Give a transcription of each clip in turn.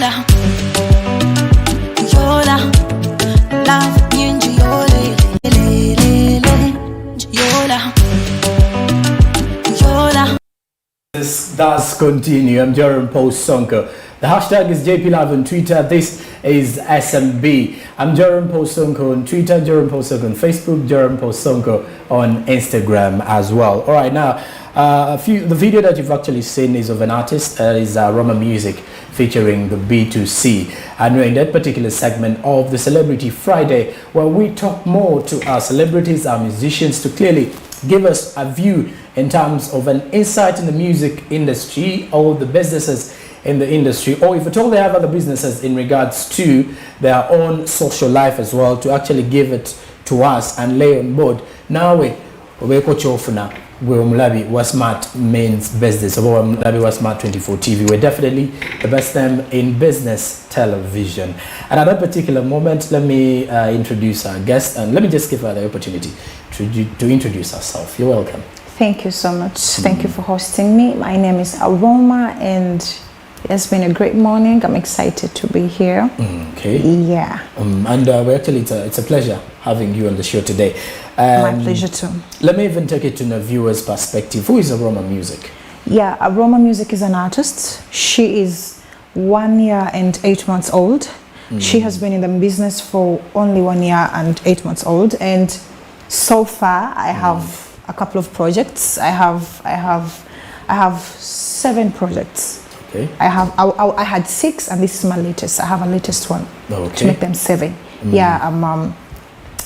Yola, love me and Yola, Yola. This does continue. I'm Jerome Post Sonko. The hashtag is JP Love on Twitter. This is SMB. I'm Jerome Post Sonko on Twitter, Jerome Post Sonko on Facebook, Jerome Post Sonko on Instagram as well. All right, now the video that you've actually seen is of an artist, is Aroma Music, featuring the B2C, and we're in that particular segment of the Celebrity Friday, where we talk more to our celebrities, our musicians, to clearly give us a view in terms of an insight in the music industry or the businesses in the industry, or if at all they have other businesses in regards to their own social life as well, to actually give it to us and lay on board. Now we're Mulabi was smart means business, or Mulabi was smart 24 TV. We're definitely the best them in business television. And at that particular moment, let me introduce our guest, and let me just give her the opportunity to introduce herself. You're welcome. Thank you so much. Thank you for hosting me. My name is Aroma, and it's been a great morning. I'm excited to be here. Okay. Yeah. And we're actually, it's a pleasure having you on the show today. My pleasure too. Let me even take it to the viewer's perspective. Who is Aroma Music? Yeah, Aroma Music is an artist. She is 1 year and 8 months old. She has been in the business for only 1 year and 8 months old, and so far I have a couple of projects. I have 7 projects. Okay. I had 6, and this is my latest. I have a latest one. Okay. To make them 7. Yeah,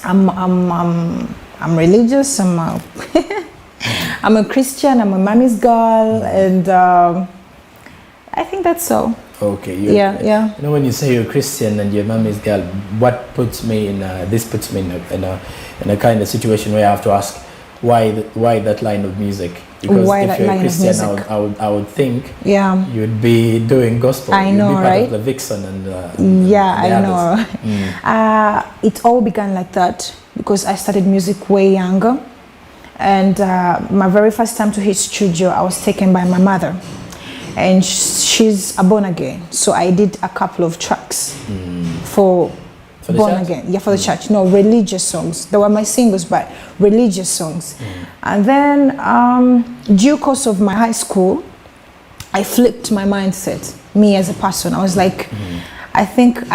I'm religious. I'm a Christian. I'm a mommy's girl, and I think that's so. Okay. Yeah. You know, when you say you're Christian and your mommy's girl, what puts me in this puts me in a kind of situation where I have to ask why that line of music. Because why if that you're a line Christian, of music? I would think you'd be doing gospel. I know, you'd be part right? of the Vixen and I know. It all began like that because I started music way younger, and my very first time to hit studio, I was taken by my mother, and she's a born again. So I did a couple of tracks for born again. Yeah, for the church. No, religious songs. They were my singles, but religious songs. And then due course of my high school, I flipped my mindset, me as a person. I was like, I think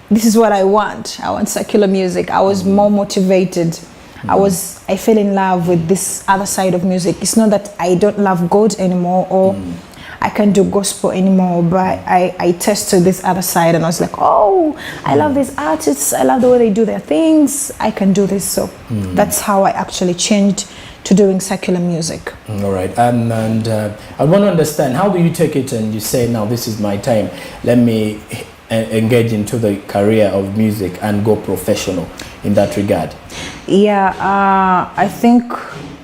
this is what I want. I want secular music. I was more motivated. I fell in love with this other side of music. It's not that I don't love God anymore, or I can't do gospel anymore, but I tested this other side, and I was like, oh, I love these artists. I love the way they do their things. I can do this. So that's how I actually changed to doing secular music. All right. And I want to understand, how do you take it and you say, now this is my time, let me engage into the career of music and go professional in that regard? Yeah, I think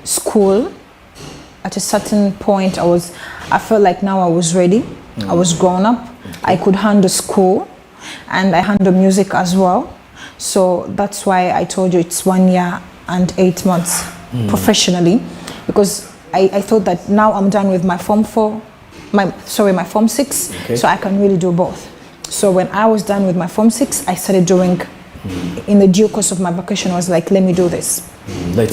school, at a certain point, I felt like now I was ready. I was grown up. Okay. I could handle school, and I handle music as well. So that's why I told you it's 1 year and 8 months professionally, because I thought that now I'm done with my Form 6, okay. So I can really do both. So when I was done with my Form 6, I started doing, in the due course of my vacation, I was like, let me do this.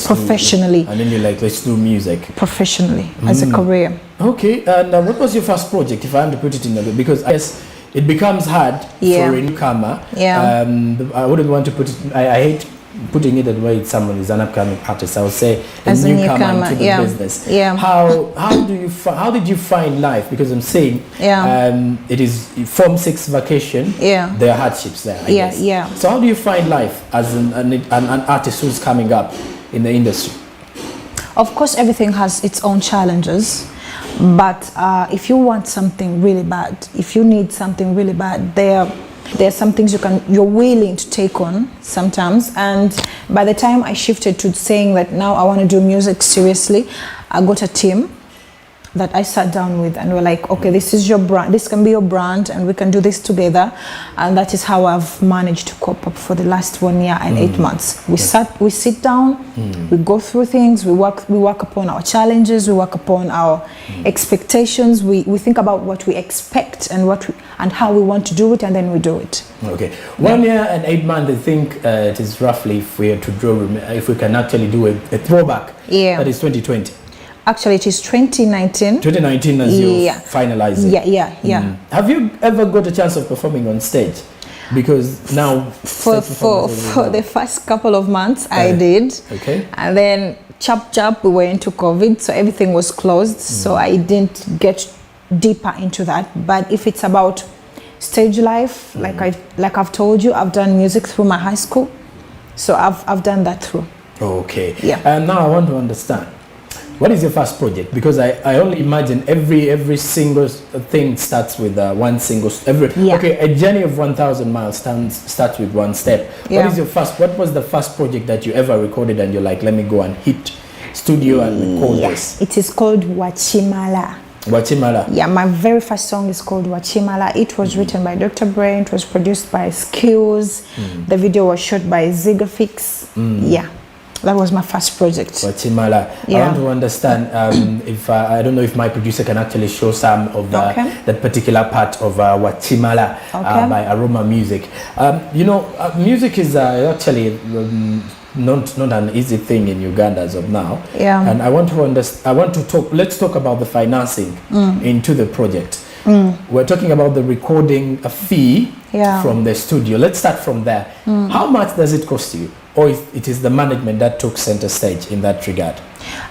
Professionally. And then you're like, let's do music. Professionally, as a career. Okay, and what was your first project, if I am to put it in a way? Because I guess it becomes hard for a newcomer. Yeah. I wouldn't want to put it, I hate putting it that way. Someone is an upcoming artist, I would say as a newcomer into the business. Yeah. How did you find life? Because I'm saying it is Form 6 vacation. Yeah. There are hardships there, I guess. Yeah. So how do you find life as an artist who's coming up in the industry? Of course, everything has its own challenges, but if you want something really bad, if you need something really bad, there are some things you're willing to take on sometimes. And by the time I shifted to saying that now I want to do music seriously, I got a team that I sat down with, and we're like, okay, this is your brand, this can be your brand, and we can do this together. And that is how I've managed to cope up for the last 1 year and 8 months. We sit down, we go through things, we work upon our challenges, we work upon our expectations, we think about what we expect and and how we want to do it, and then we do it. Okay, 1 year and 8 months. I think it is roughly, if we are to draw, if we can actually do a throwback. Yeah, that is 2020. Actually, it is 2019. 2019 as you finalize it. Yeah. Have you ever got a chance of performing on stage? Because now for the first couple of months I did. Okay. And then chop we were into COVID, so everything was closed. So I didn't get deeper into that. But if it's about stage life, like I've told you, I've done music through my high school. So I've done that through. Okay. Yeah. And now I want to understand, what is your first project? Because I only imagine every single thing starts with one single. Okay, a journey of 1,000 miles starts with one step. Yeah. What was the first project that you ever recorded and you're like, let me go and hit studio and record this? It is called Wachimala. Wachimala. Yeah, my very first song is called Wachimala. It was written by Dr. Brain. It was produced by Skills. The video was shot by Zigafix. Yeah. That was my first project. Wachimala. Yeah. I want to understand if I don't know if my producer can actually show some of that particular part of Wachimala by Aroma Music. Music is actually not an easy thing in Uganda as of now. Yeah. And let's talk about the financing into the project. We're talking about the recording fee from the studio. Let's start from there. How much does it cost you? Or it is the management that took center stage in that regard?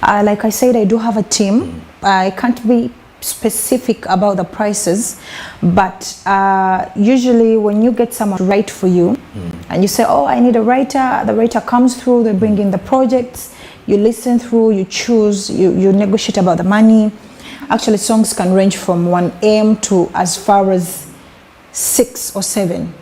Like I said, I do have a team. I can't be specific about the prices, but usually when you get someone to write for you and you say, oh, I need a writer, the writer comes through, they bring in the projects, you listen through, you choose, you negotiate about the money. Actually, songs can range from 1M to as far as 6 or 7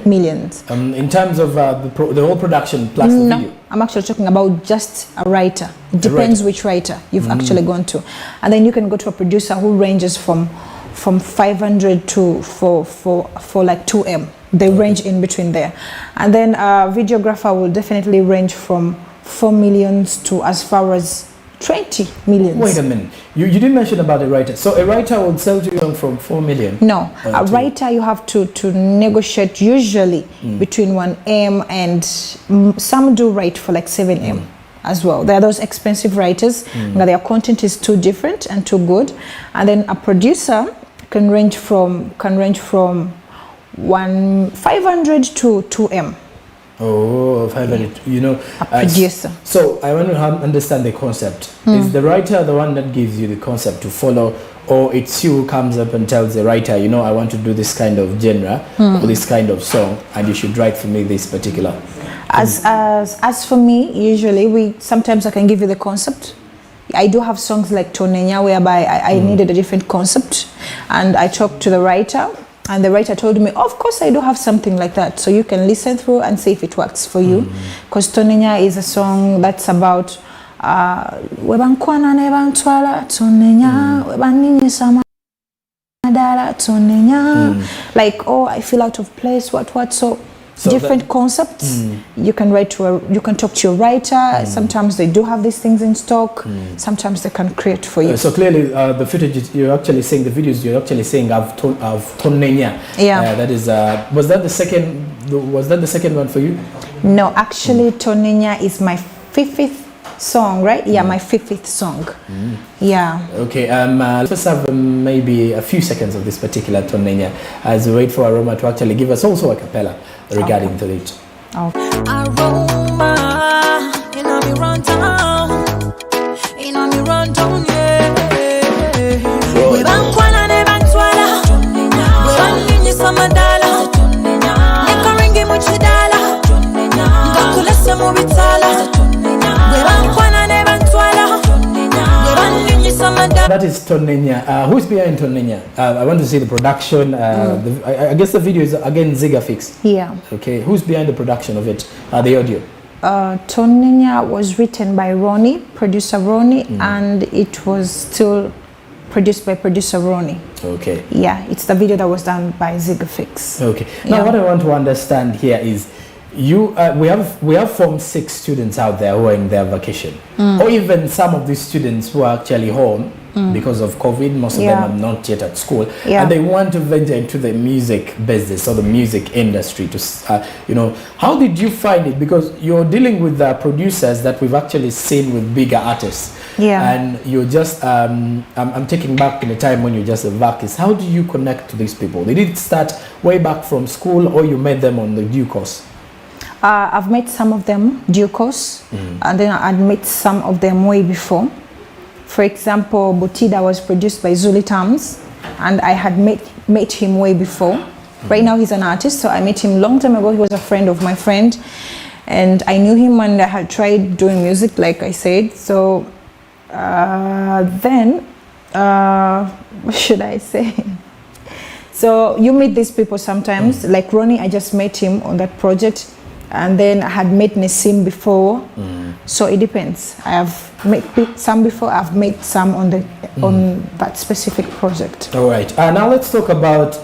millions. In terms of the whole production plus the video? I'm actually talking about just a writer. It depends which writer you've actually gone to. And then you can go to a producer who ranges from 500 to for like 2M. They range in between there. And then a videographer will definitely range from 4 millions to as far as 20 millions. Wait a minute. You didn't mention about a writer. So a writer would sell to you from 4 million? No. A writer you have to negotiate usually between 1M and some do write for like 7M as well. There are those expensive writers but their content is too different and too good. And then a producer can range from 500 to 2M. Oh, 500, a producer. So I want to understand the concept. Is the writer the one that gives you the concept to follow, or it's you who comes up and tells the writer, I want to do this kind of genre or this kind of song, and you should write for me this particular? As for me, usually sometimes I can give you the concept. I do have songs like Tonenya whereby I needed a different concept, and I talked to the writer. And the writer told me, of course, I do have something like that. So you can listen through and see if it works for you. Because Tonenya is a song that's about Webankwana nebantwala Tonenya, Webaninisa madala Tonenya. Like, oh, I feel out of place, what. So different concepts. You can you can talk to your writer. Sometimes they do have these things in stock. Sometimes they can create for you. So clearly, the footage you're actually saying, the videos you're actually saying of Tonenya. Yeah. That is. Was that the second one for you? No, actually, Tonenya is my fifth song, right? Yeah, my fifth song. Yeah. Okay. Let's have maybe a few seconds of this particular Tonenya as we wait for Aroma to actually give us also a cappella regarding to it. Aroma, me run down, yeah. We bankwana ne bantwala, we baninyi samadala, nekaringi muchidala, ngakulese mubitala. That is Tonenya. Who's behind Tonenya? I want to see the production. I guess the video is again Zigafix. Yeah. Okay. Who's behind the production of it? The audio. Tonenya was written by Ronnie, producer Ronnie, and it was still produced by producer Ronnie. Okay. Yeah, it's the video that was done by Zigafix. Okay. Now, what I want to understand here is, we have Form 6 students out there who are in their vacation, or even some of these students who are actually home because of COVID. Most of them are not yet at school, and they want to venture into the music business or the music industry. To how did you find it? Because you're dealing with the producers that we've actually seen with bigger artists. Yeah. And you're just, I'm taking back in a time when you're just a vocalist. How do you connect to these people? Did it start way back from school, or you met them on the due course? I've met some of them due course, and then I'd met some of them way before. For example, Botida was produced by Zuli Tams, and I had met him way before. Right now he's an artist, so I met him long time ago. He was a friend of my friend, and I knew him when I had tried doing music, like I said. So then, what should I say? So you meet these people sometimes, like Ronnie, I just met him on that project. And then I had met Nassim before, so it depends. I have met some before. I've met some on that specific project. All right. Now let's talk about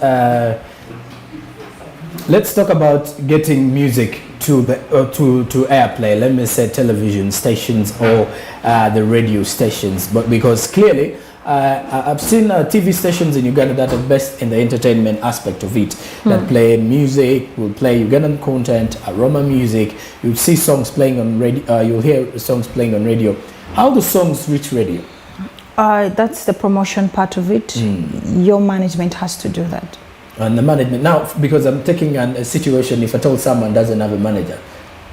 getting music to the to airplay. Let me say television stations or the radio stations, but because clearly. I've seen TV stations in Uganda that are best in the entertainment aspect of it, that play music, will play Ugandan content, Aroma music. You'll see songs playing on radio. You'll hear songs playing on radio. How do songs reach radio? That's the promotion part of it. Your management has to do that. And the management now, because I'm taking a situation. If I told someone doesn't have a manager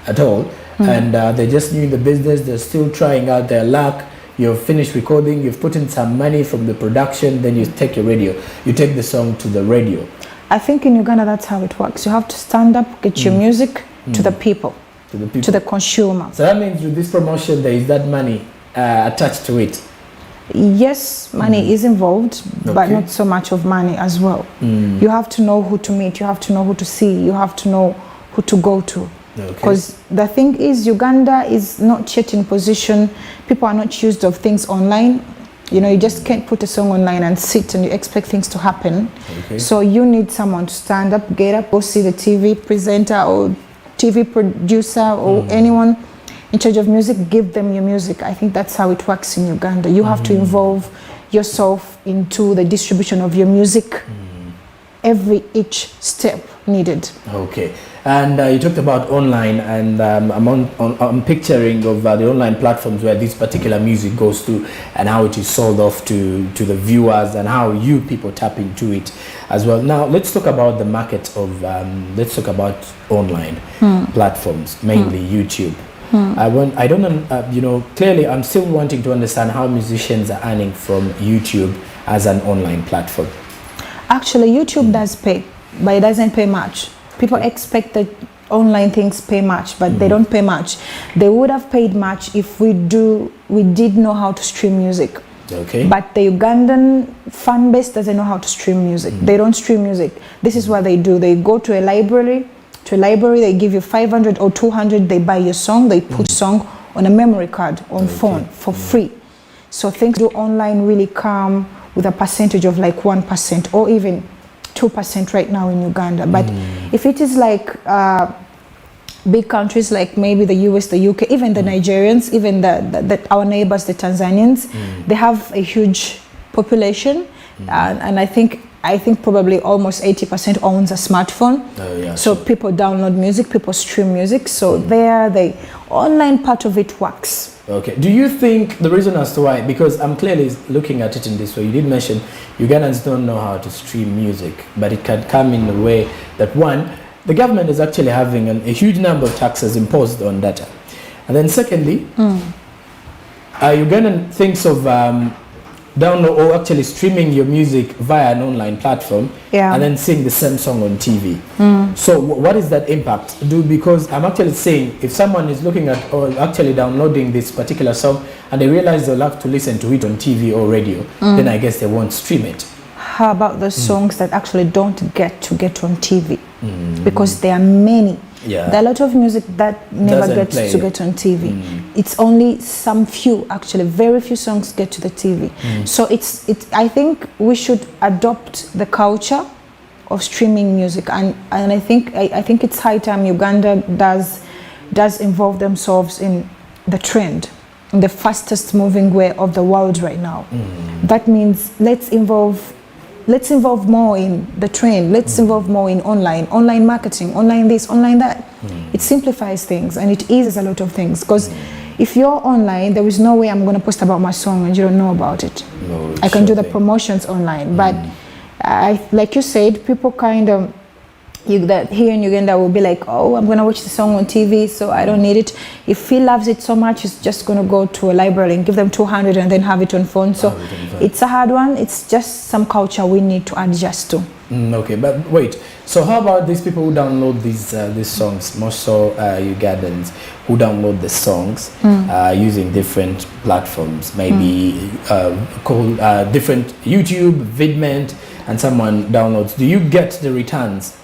at all, and they're just new in the business, they're still trying out their luck. You've finished recording, you've put in some money from the production, then you take your radio. You take the song to the radio. I think in Uganda that's how it works. You have to stand up, get your music to the people, to the consumer. So that means with this promotion, there is that money attached to it. Yes, money is involved, but not so much of money as well. You have to know who to meet, you have to know who to see, you have to know who to go to. Because the thing is, Uganda is not yet in position, people are not used of things online. You know, you just can't put a song online and sit and you expect things to happen. So you need someone to stand up, get up, go see the TV presenter or TV producer or anyone in charge of music, give them your music. I think that's how it works in Uganda. You have to involve yourself into the distribution of your music, each step needed. Okay. And you talked about online, and I'm picturing of the online platforms where this particular music goes to, and how it is sold off to the viewers, and how you people tap into it as well. Now let's talk about the market of let's talk about online platforms, mainly YouTube. I don't know, clearly I'm still wanting to understand how musicians are earning from YouTube as an online platform. Actually, YouTube does pay, but it doesn't pay much. People expect that online things pay much, but they don't pay much. They would have paid much if we did know how to stream music. But the Ugandan fan base doesn't know how to stream music. They don't stream music. This is what they do. They go to a library, they give you 500 or 200, they buy your song, they put song on a memory card on phone for free. So things do online really come with a percentage of like 1% or even 2% right now in Uganda. But if it is like big countries like maybe the US, the UK, even the Nigerians, even our neighbors, the Tanzanians, they have a huge population, and I think probably almost 80% owns a smartphone. So people download music, people stream music. So there, the online part of it works. Okay. Do you think the reason as to why, because I'm clearly looking at it in this way, you did mention Ugandans don't know how to stream music, but it can come in a way that, one, the government is actually having a huge number of taxes imposed on data. And then secondly, Ugandan thinks of download or actually streaming your music via an online platform and then seeing the same song on TV. So what is that impact? Because I'm actually saying if someone is looking at or actually downloading this particular song and they realize they'll have to listen to it on TV or radio, then I guess they won't stream it. how about those songs that actually don't get on TV? Because there are many. Yeah. There are a lot of music that never Doesn't gets play. to get on TV. It's only some few, actually, very few songs get to the TV. So I think we should adopt the culture of streaming music, and I think it's high time Uganda does involve themselves in the trend, in the fastest moving way of the world right now. That means let's involve more in the trend. Let's involve more in online marketing, online this, online that. It simplifies things and it eases a lot of things, because if you're online, there is no way I'm going to post about my song and you don't know about it. No, I can do the promotions online, but like you said, people kind of here in Uganda will be like, oh, I'm gonna watch the song on TV, so I don't need it. If he loves it so much, he's just gonna go to a library and give them 200 and then have it on phone. So it's a hard one. It's just some culture we need to adjust to. Okay, but wait. So how about these people who download these songs? More so Ugandans who download the songs using different platforms, maybe called different YouTube, Vidment, and someone downloads. Do you get the returns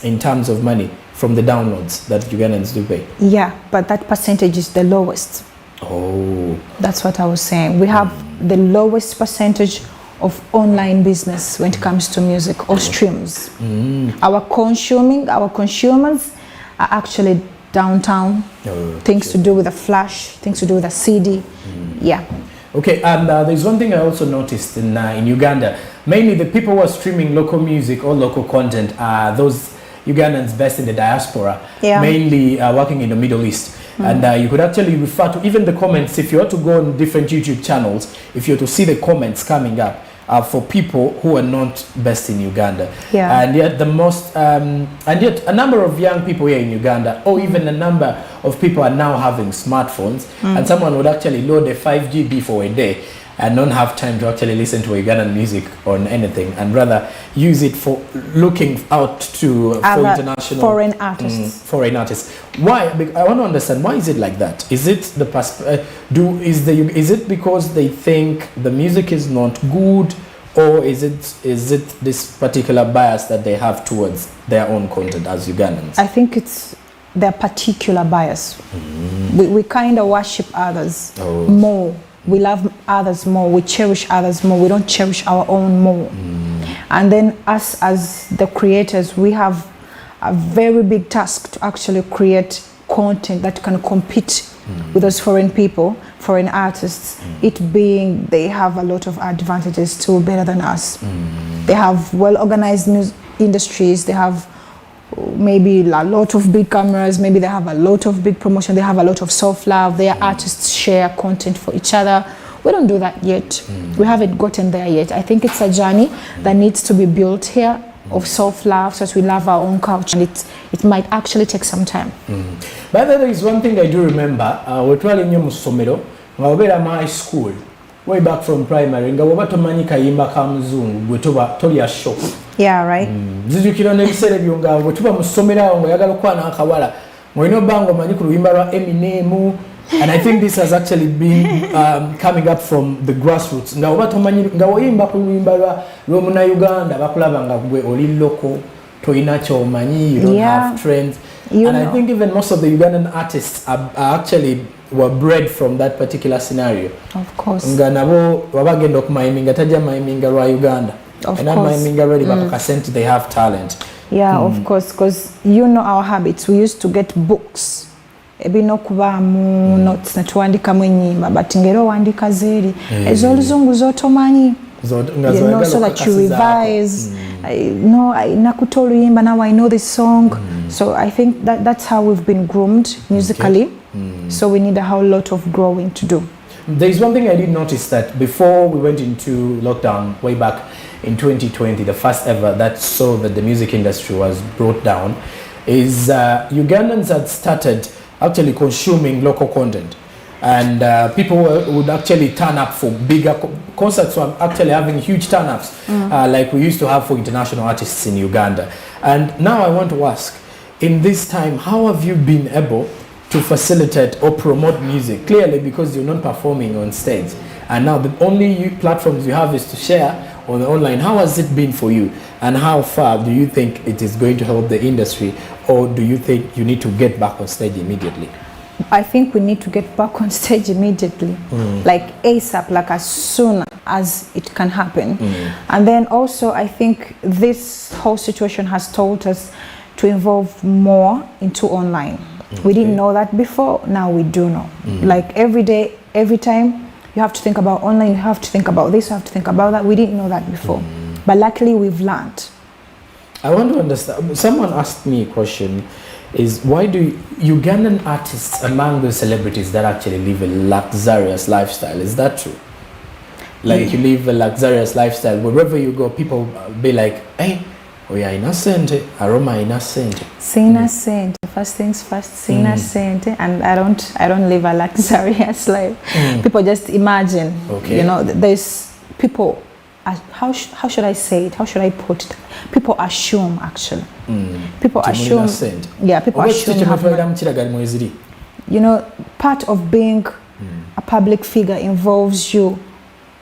in terms of money from the downloads that Ugandans do pay? Yeah, but that percentage is the lowest. Oh. That's what I was saying. We have the lowest percentage of online business when it comes to music or streams. Our consumers are actually downtown. Things to do with a flash, things to do with a CD. Yeah. Okay, and there's one thing I also noticed in Uganda. Mainly the people who are streaming local music or local content are those Ugandans based in the diaspora, mainly working in the Middle East. And you could actually refer to even the comments. If you were to go on different YouTube channels, if you were to see the comments coming up for people who are not based in Uganda. And yet a number of young people here in Uganda, or even a number of people are now having smartphones, and someone would actually load a 5 GB for a day and don't have time to actually listen to Ugandan music on anything, and rather use it for looing out to for international foreign artists. Foreign artists. Why? I want to understand, why is it like that? Is it is it because they think the music is not good, or is it this particular bias that they have towards their own content as Ugandans? I think it's their particular bias. We kind of worship others more. We love others more, we cherish others more, we don't cherish our own more. And then us as the creators, we have a very big task to actually create content that can compete with those foreign people, foreign artists, it being they have a lot of advantages too, better than us. They have well-organized music industries, they have maybe a lot of big cameras, maybe they have a lot of big promotion, they have a lot of self-love, their artists share content for each other. We don't do that yet. We haven't gotten there yet. I think it's a journey that needs to be built here of self-love, so as we love our own culture, and it might actually take some time. But there is one thing I do remember, we're traveling in Musomero, we're my school, way back from primary, nga waba tomanyi kayimba ka muzungu gwe toba tolya shock. Yeah, right. Zijukira n'ebiseera ebyo nga bwe tuba mu ssomero awo ng'oyagala okuba n'akawala ng'olina obba ng'omanyi ku luyimba lwa Eminem, and I think this has actually been coming up from the grassroots. Nga oba tomanyi nga oyimba ku luyimba lw'omunnayuganda bakulaba nga gwe oli loko, toyina ky'omanyi, you don't have trends. I think even most of the Ugandan artists are actually were bred from that particular scenario. Of course. Nga nabo wabagenda okumayiminga tajja mayiminga lwa Uganda. Of and course. Already they have talent. Yeah, of course, because you know our habits. We used to get books. Ebino kubamu notes natuandikamu enyimba, but ngero wandika zeri ezo oluzungu zotomanyi. So that you revise. Nakuto oluyimba, now I know this song. So I think that's how we've been groomed musically. So we need a whole lot of growing to do. There's one thing I did notice, that before we went into lockdown way back in 2020, the first ever that saw that the music industry was brought down, is Ugandans had started actually consuming local content, and people would actually turn up for bigger concerts. Were actually having huge turn-ups like we used to have for international artists in Uganda. And now I want to ask, in this time, how have you been able to facilitate or promote music? Clearly because you're not performing on stage, and now the only platforms you have is to share on the online. How has it been for you? And how far do you think it is going to help the industry? Or do you think you need to get back on stage immediately? I think we need to get back on stage immediately, like ASAP, like as soon as it can happen. And then also I think this whole situation has taught us to involve more into online. We didn't know that before, now we do know. Like every day, every time, you have to think about online, you have to think about this, you have to think about that. We didn't know that before. But luckily we've learned. I want to understand, someone asked me a question, is why do Ugandan artists among the celebrities that actually live a luxurious lifestyle? Is that true? Like you live a luxurious lifestyle, wherever you go, people be like, hey, we are innocent, Aroma innocent. Innocent. First things first, innocent. And I don't live a luxurious life. People just imagine, you know, there's people, how should I say it? How should I put it? People assume, actually. People assume. Yeah, people assume. You know, part of being a public figure involves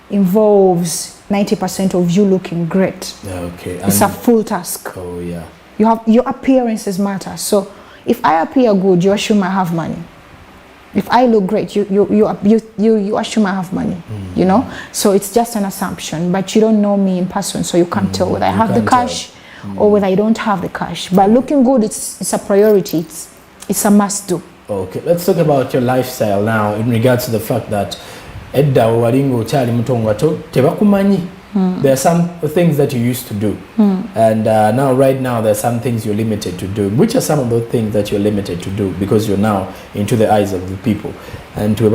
90% of you looking great. Okay. It's a full task. Oh yeah. You have, your appearances matter. So if I appear good, you assume I have money. If I look great, you assume I have money. You know. So it's just an assumption, but you don't know me in person, so you can't tell whether I have the cash or whether I don't have the cash. But looking good, it's a priority. It's a must do. Okay. Let's talk about your lifestyle now in regards to the fact that there are some things that you used to do, and now right now there are some things you're limited to do. Which are some of those things that you're limited to do because you're now into the eyes of the people? And you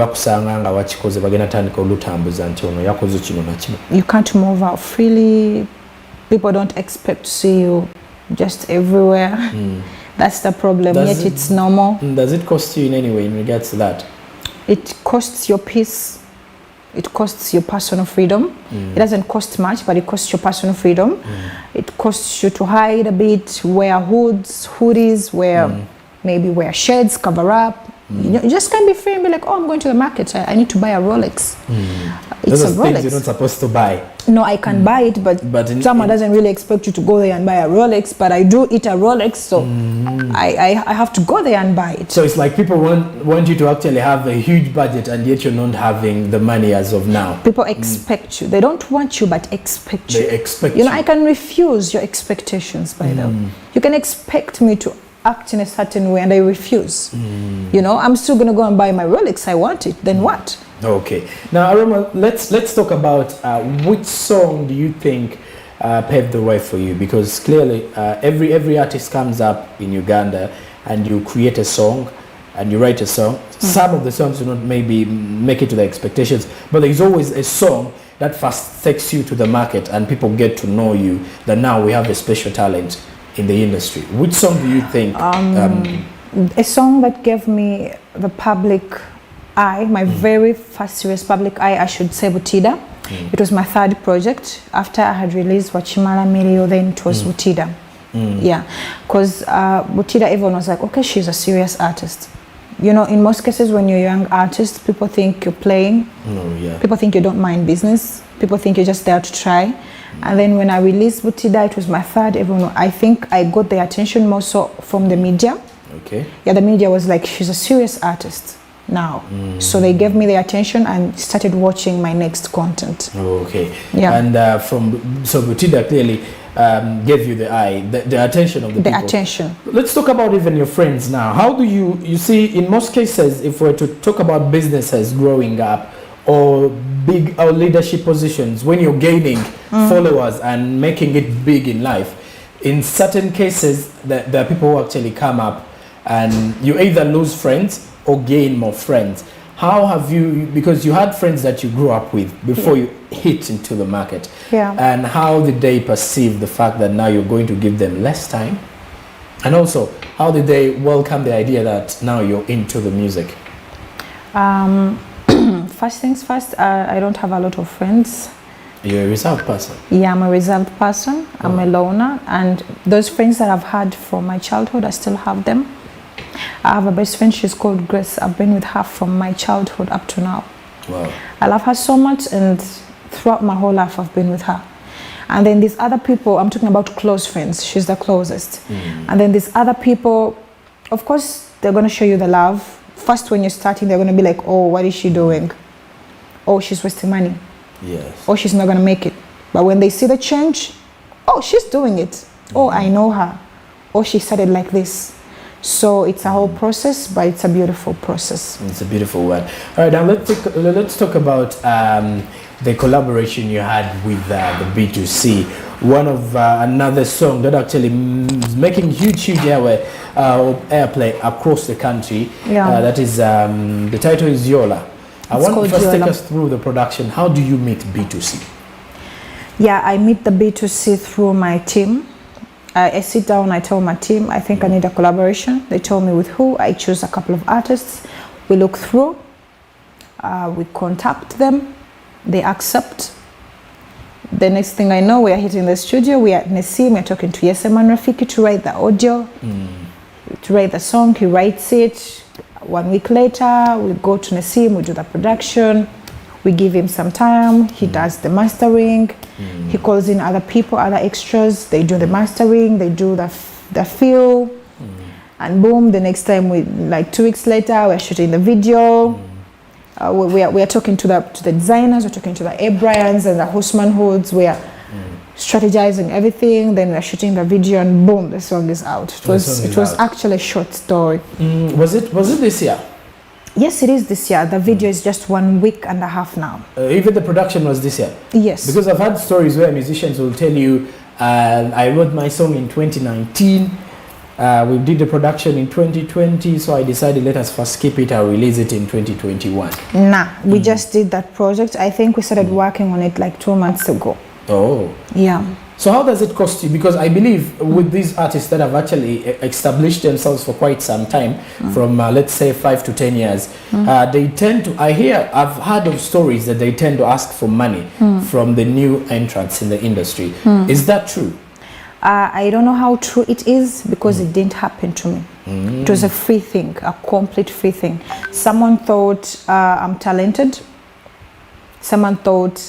can't move out freely. People don't expect to see you just everywhere. That's the problem. Yet it's normal. Does it cost you in any way in regards to that? It costs your peace. It costs your personal freedom. It doesn't cost much, but it costs your personal freedom. It costs you to hide a bit, wear hoods, hoodies, maybe wear shades, cover up. You just can't be free and be like, oh, I'm going to the market, I need to buy a Rolex. It's a Rolex. Things you're not supposed to buy. No, I can buy it, but someone doesn't really expect you to go there and buy a Rolex, but I do eat a Rolex, so I have to go there and buy it. So it's like people want you to actually have a huge budget, and yet you're not having the money as of now. People expect you. They don't want you, but expect you. They expect you. You know, I can refuse your expectations by them. You can expect me to act in a certain way and I refuse. You know, I'm still going to go and buy my Rolex. I want it. Then what? Okay. Now, Aroma, let's talk about which song do you think paved the way for you? Because clearly, every artist comes up in Uganda and you create a song and you write a song. Some of the songs do not maybe make it to the expectations, but there's always a song that first takes you to the market and people get to know you, that now we have a special talent in the industry. Which song do you think? A song that gave me the public eye, my very first serious public eye, I should say, Butida. It was my third project. After I had released Wachimala Milio, then it was Butida. Yeah, because Butida, everyone was like, okay, she's a serious artist. You know, in most cases when you're a young artist, people think you're playing. People think you don't mind business. People think you're just there to try. And then when I released Butida, it was my third. Everyone, I think I got the attention more so from the media. Okay. Yeah, the media was like, she's a serious artist now. So they gave me the attention and started watching my next content. Okay. Yeah. And so Butida clearly gave you the eye, the attention of the people. The attention. Let's talk about even your friends now. How do you see, in most cases, if we're to talk about businesses growing up, or big leadership positions, when you're gaining followers and making it big in life, in certain cases there are people who actually come up and you either lose friends or gain more friends. How have you, because you had friends that you grew up with before you hit into the market, and how did they perceive the fact that now you're going to give them less time? And also, how did they welcome the idea that now you're into the music? First things first, I don't have a lot of friends. You're a reserved person? Yeah, I'm a reserved person. I'm a loner. And those friends that I've had from my childhood, I still have them. I have a best friend, she's called Grace. I've been with her from my childhood up to now. Wow. I love her so much, and throughout my whole life I've been with her. And then these other people, I'm talking about close friends, she's the closest. And then these other people, of course, they're going to show you the love. First, when you're starting, they're going to be like, oh, what is she doing? Oh, she's wasting money. Yes. Oh, she's not going to make it. But when they see the change, oh, she's doing it. Oh, I know her. Oh, she started like this. So it's a whole process, but it's a beautiful process. It's a beautiful one. All right, now let's talk about the collaboration you had with the B2C. One of another song that actually is making huge airplay across the country. Yeah. That is the title is Yola. I want you to first take us through the production. How do you meet B2C? Yeah, I meet the B2C through my team. I sit down, I tell my team, I think I need a collaboration. They tell me with who. I choose a couple of artists. We look through, we contact them, they accept. The next thing I know, we are hitting the studio, we are at Nessim, we're talking to Yesem and Rafiki to write the audio, to write the song, he writes it. 1 week later, we go to Nessim, we do the production. We give him some time, he does the mastering, he calls in other people, other extras, they do the mastering, they do the feel, and boom, the next time, like 2 weeks later, we're shooting the video. We are talking to the designers, we're talking to the Abrams and the Horseman Hoods, we are strategizing everything, then we're shooting the video, and boom, the song is out. It was actually a short story. Was it this year? Yes, it is this year. The video is just 1.5 weeks now. Even the production was this year? Yes. Because I've had stories where musicians will tell you, I wrote my song in 2019, we did the production in 2020, so I decided let us first skip it, I'll release it in 2021. Nah, we just did that project. I think we started working on it like 2 months ago. Oh. Yeah. So how does it cost you? Because I believe with these artists that have actually established themselves for quite some time, from let's say 5 to 10 years, they tend to, I've heard of stories that they tend to ask for money from the new entrants in the industry. Is that true? I don't know how true it is because it didn't happen to me. It was a free thing, a complete free thing. Someone thought I'm talented. Someone thought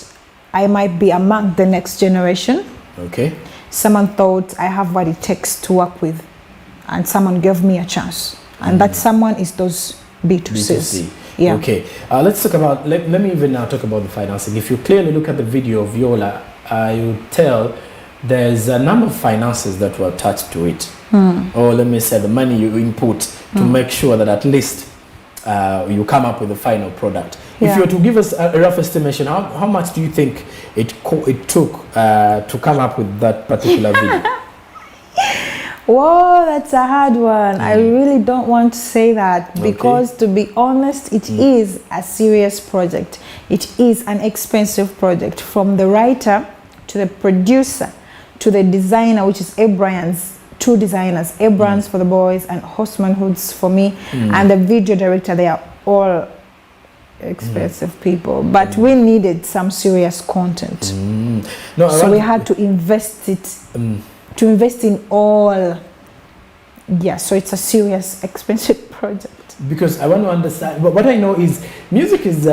I might be among the next generation. Okay. Someone thought I have what it takes to work with, and someone gave me a chance, and that someone is those B2Cs. Yeah. Okay. Let's talk about. Let me even now talk about the financing. If you clearly look at the video of Yola, you tell there's a number of finances that were attached to it, or let me say the money you input to make sure that at least you come up with the final product. Yeah. If you were to give us a rough estimation, how much do you think it took to come up with that particular video? Whoa, that's a hard one. I really don't want to say that because to be honest, it is a serious project. It is an expensive project, from the writer to the producer to the designer, which is Abrams. 2 designers, Abrams for the boys and Horseman Hoods for me, and the video director. They are all expensive people, but we needed some serious content. No, so we had to invest in all. Yeah, so it's a serious, expensive project. Because I want to understand, but what I know is music is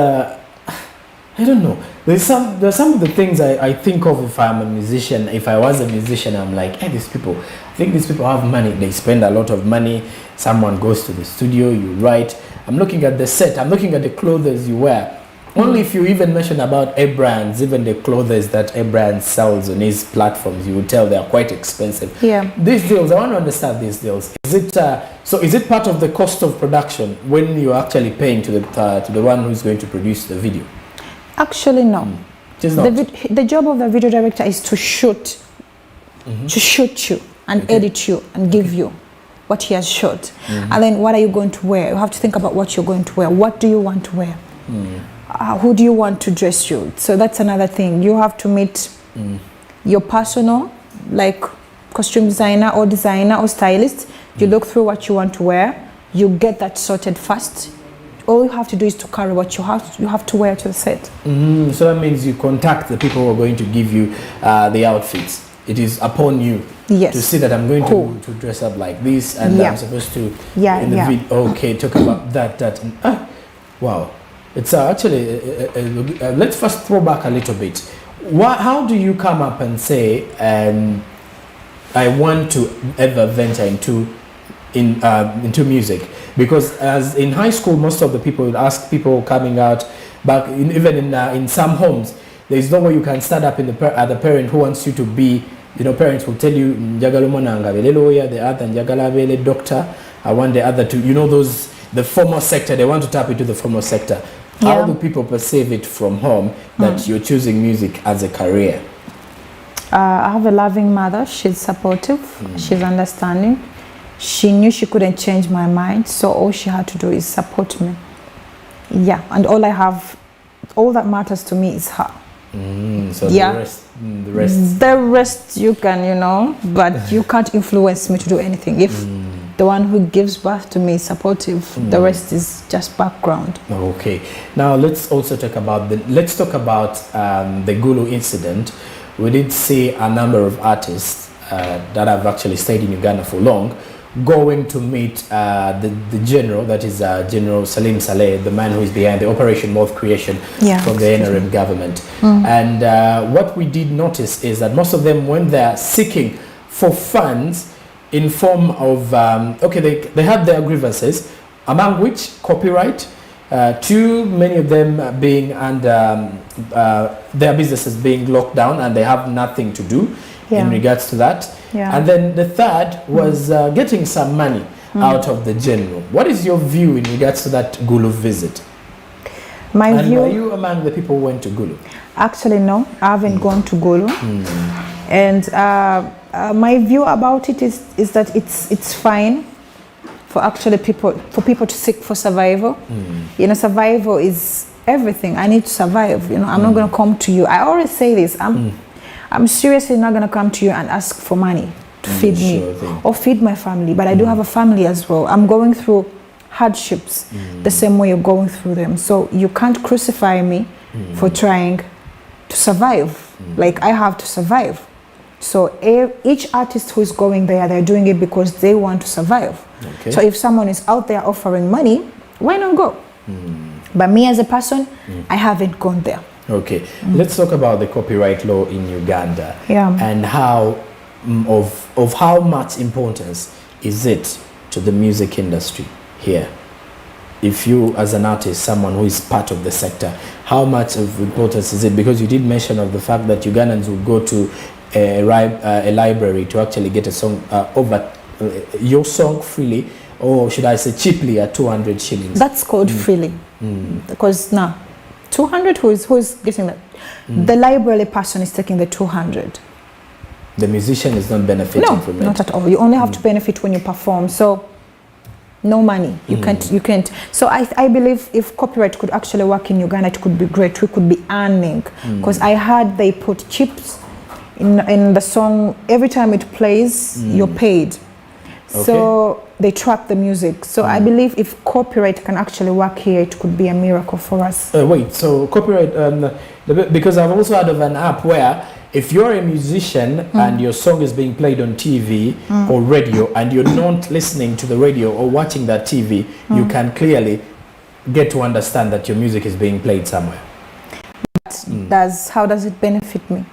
I don't know. There's some of the things I think of if I'm a musician. If I was a musician, I'm like, hey, these people, I think these people have money. They spend a lot of money. Someone goes to the studio, you write. I'm looking at the set. I'm looking at the clothes you wear. Only if you even mention about Abrams, even the clothes that Abrams sells on his platforms, you would tell they are quite expensive. Yeah. These deals, I want to understand these deals. Is it part of the cost of production when you're actually paying to the one who's going to produce the video? Actually, no. It is not. The job of the video director is to shoot you and edit you and give you what he has shot. And then what are you going to wear? You have to think about what you're going to wear. What do you want to wear? Who do you want to dress you? So that's another thing. You have to meet your personal, like costume designer or stylist. You look through what you want to wear. You get that sorted first. All you have to do is to carry what you have to wear to the set. So that means you contact the people who are going to give you the outfits. It is upon you to see that I'm going to dress up like this, and I'm supposed to in the video. Okay, talk about that. Wow, it's actually let's first throw back a little bit. how do you come up and say, I want to ever venture into music? Because as in high school, most of the people would ask people coming out, but even in some homes, there is no way you can stand up at the parent who wants you to be. Parents will tell you, njagala omwana nga abele lawyer, the other njagala abele doctor. I want the other to, the formal sector. They want to tap into the formal sector. Yeah. How do people perceive it from home that you're choosing music as a career? I have a loving mother. She's supportive. She's understanding. She knew she couldn't change my mind, so all she had to do is support me. Yeah, and all that matters to me is her. So yeah. the rest you can, but you can't influence me to do anything. If the one who gives birth to me is supportive, the rest is just background. Okay. Now let's also talk about the Gulu incident. We did see a number of artists that have actually stayed in Uganda for long, going to meet the general, that is General Salim Saleh, the man who is behind the Operation Moth creation from the NRM government. And what we did notice is that most of them, when they're seeking for funds in form of, they had their grievances, among which copyright, too many of them being under their businesses being locked down and they have nothing to do in regards to that. And then the third was getting some money out of the general. What is your view in regards to that Gulu visit? My view. Were you among the people who went to Gulu? Actually, no, I haven't gone to Gulu. And my view about it is that it's fine for people to seek for survival. Survival is everything. I need to survive. I'm not going to come to you. I always say this. I'm seriously not going to come to you and ask for money to feed me or feed my family, but I do have a family as well. I'm going through hardships the same way you're going through them. So you can't crucify me for trying to survive. Like, I have to survive. So each artist who is going there, they're doing it because they want to survive. Okay. So if someone is out there offering money, why not go? But me as a person, I haven't gone there. Okay, let's talk about the copyright law in Uganda and how how much importance is it to the music industry here? If you, as an artist, someone who is part of the sector, how much of importance is it? Because you did mention of the fact that Ugandans will go to a library to actually get a song your song freely, or should I say cheaply, at 200 shillings. That's called freely, because now 200, who is getting that? The library person is taking the 200. The musician is not benefiting from it. No, not at all. You only have to benefit when you perform. So no money. You can't. So I believe if copyright could actually work in Uganda, it could be great. We could be earning. Because I heard they put chips in the song. Every time it plays, you're paid. Okay. So they track the music. So I believe if copyright can actually work here, it could be a miracle for us. Wait, so copyright, because I've also heard of an app where if you're a musician and your song is being played on TV or radio and you're not listening to the radio or watching that TV, you can clearly get to understand that your music is being played somewhere. But how does it benefit me?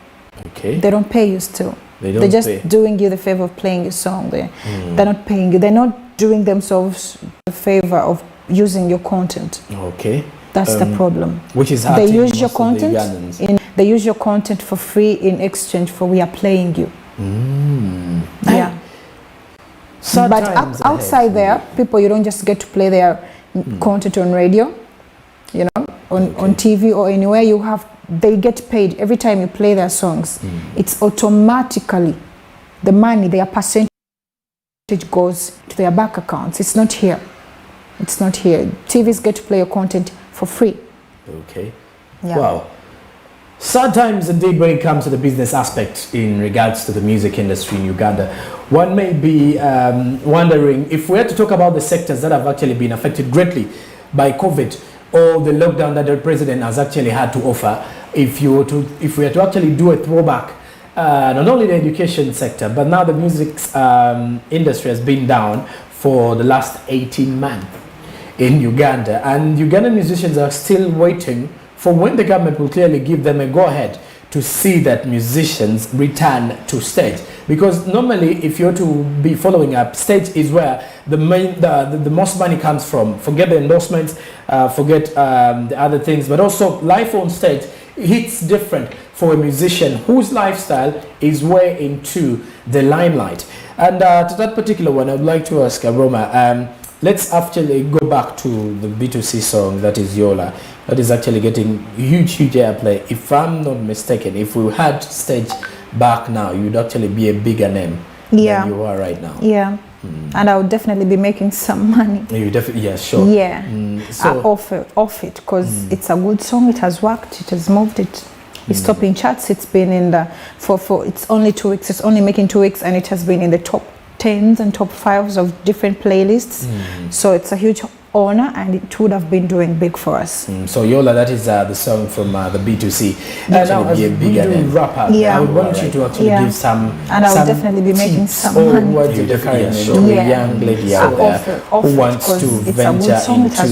Okay. They don't pay you still. They're just doing you the favor of playing your song. They're not paying you. They're not doing themselves the favor of using your content. Okay. That's the problem. Which is they use your content. They use your content for free in exchange for we are playing you. Yeah. But outside there, people, you don't just get to play their content on radio, on TV or anywhere. They get paid every time you play their songs. It's automatically the money, their percentage goes to their bank accounts. It's not here. It's not here. TVs get to play your content for free. Okay. Yeah. Wow. Sad times indeed when it comes to the business aspect in regards to the music industry in Uganda. One may be wondering if we had to talk about the sectors that have actually been affected greatly by COVID or the lockdown that the president has actually had to offer. If we were to actually do a throwback, not only the education sector, but now the music industry has been down for the last 18 months in Uganda, and Ugandan musicians are still waiting for when the government will clearly give them a go-ahead to see that musicians return to stage? Because normally, if you're to be following up, stage is where the most money comes from. Forget the endorsements, forget the other things, but also life on stage hits different for a musician whose lifestyle is way into the limelight. And to that particular one, I'd like to ask Aroma, let's actually go back to the B2C song, that is Yola, that is actually getting huge airplay. If I'm not mistaken, if we had stage back now, you'd actually be a bigger name than you are right now. Yeah. And I would definitely be making some money. You definitely, yeah, sure. Yeah. So off it, because it's a good song. It has worked. It has moved. It's topping charts. It's been in the for it's only 2 weeks. It's only making 2 weeks, and it has been in the top 10s and top 5s of different playlists. So it's a huge honor, and it would have been doing big for us. So Yola, that is the song from the B2C. Now, as we do wrap up, I would want you to actually give some. And I would definitely be making some money. What you encourage to a young lady out there who wants to venture into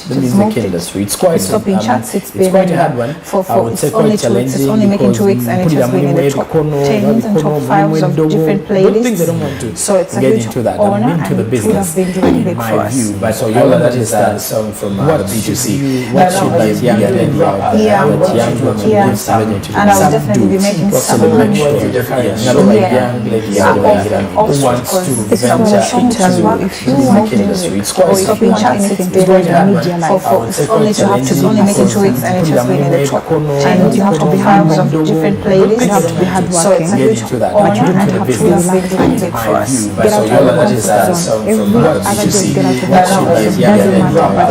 the music industry? It's quite topping charts. It's quite a hard one. I would say quite challenging. It's only making 2 weeks, and it has been in the top 10s and top 5s of different playlists. So it's a huge honor, and it would have been doing big for us. But so Yola, that is the song from the B2C. What should be young lady out there? And I will definitely be making some money. Young lady out there who wants to venture into the music industry. It's quite topping charts. It's been in the media life. It's only making 2 weeks, and it has been in the top 10. You have to be fans of different playlists. You have to be hardworking. So it's a huge honor, and have to be doing big for us. Get out of your comfort zone. Every other day, get out of your comfort zone. Doesn't matter, but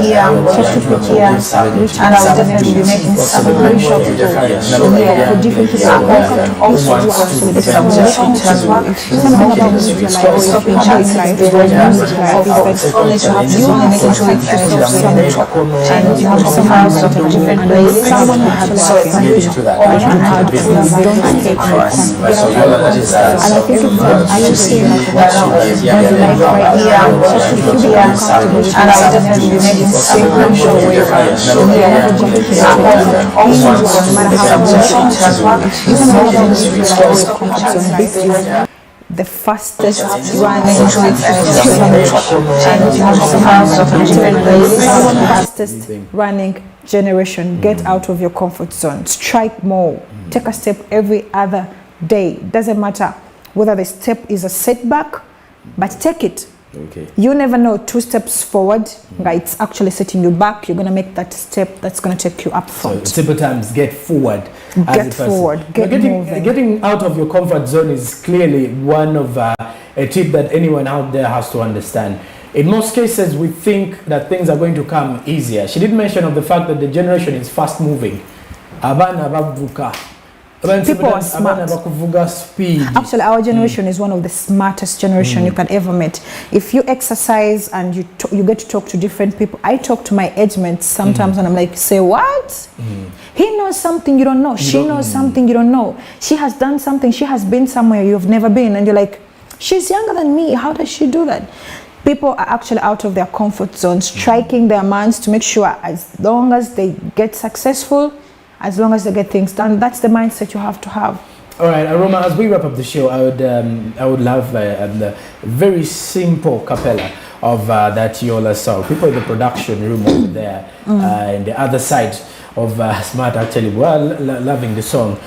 and I will definitely be making some money for different people. Also do actually the music as well. Something about music like stopping charts like music like is that only to have you only making 2 weeks, and it's on the top, and you have some house of different playlists. So it's a huge honor, and don't escape for us. And I think it's I would say like right here, and I will definitely be making some money for the fastest running generation. Get out of your comfort zone, strike more, take a step every other day. Doesn't matter whether the step is a setback, but take it. Okay. You never know, 2 steps forward, it's actually setting you back. You're going to make that step that's going to take you up front. So simple times, get forward. Get forward, get moving. Getting out of your comfort zone is clearly one of a tip that anyone out there has to understand. In most cases, we think that things are going to come easier. She did mention of the fact that the generation is fast moving. People are smart. Actually, our generation is one of the smartest generation you can ever meet. If you exercise and you get to talk to different people. I talk to my age mates sometimes and I'm like, say what? He knows something you don't know. She knows something you don't know. She has done something. She has been somewhere you've never been. And you're like, she's younger than me. How does she do that? People are actually out of their comfort zone, striking their minds to make sure as long as they get successful, as long as they get things done, that's the mindset you have to have. All right, Aroma, as we wrap up the show, I would love a very simple cappella of that Yola song. People in the production room over there, and the other side of Smart actually loving the song,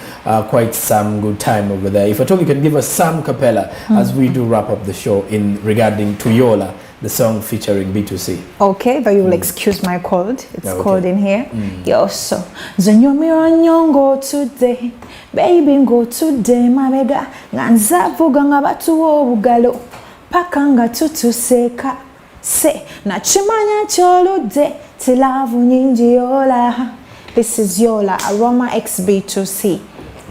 quite some good time over there. If at all you can give us some cappella as we do wrap up the show in regarding to Yola, the song featuring B2C. Okay, though you will excuse my cold. It's cold in here. Yo, so Zenyomira go today, baby go today, my mega Ganza Vuganga Batu Galo, Pakanga Tutu Seka, Se Nachimanya Cholo de Tilavu Ninji Yola. This is Yola, Aroma X B2C.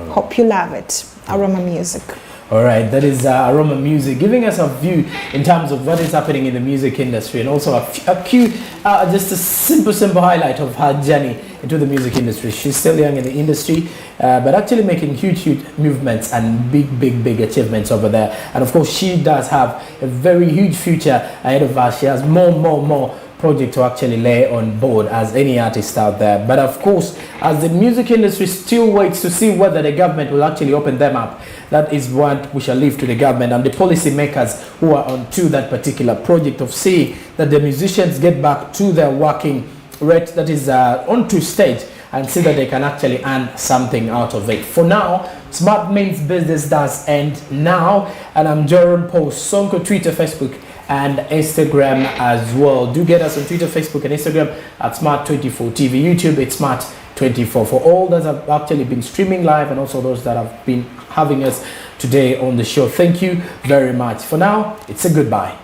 Hope you love it. Aroma Music. All right, that is Aroma Music, giving us a view in terms of what is happening in the music industry, and also just a simple highlight of her journey into the music industry. She's still young in the industry, but actually making huge movements and big achievements over there. And of course, she does have a very huge future ahead of her. She has more project to actually lay on board as any artist out there. But of course, as the music industry still waits to see whether the government will actually open them up, that is what we shall leave to the government and the policy makers who are onto that particular project of seeing that the musicians get back to their working rate, that is onto stage, and see that they can actually earn something out of it. For now, Smart Means Business does end now, and I'm Jerome Paul Sonko, Twitter, Facebook, and Instagram as well. Do get us on Twitter, Facebook, and Instagram at Smart24TV. YouTube, it's Smart24. For all that have actually been streaming live and also those that have been having us today on the show, thank you very much. For now, it's a goodbye.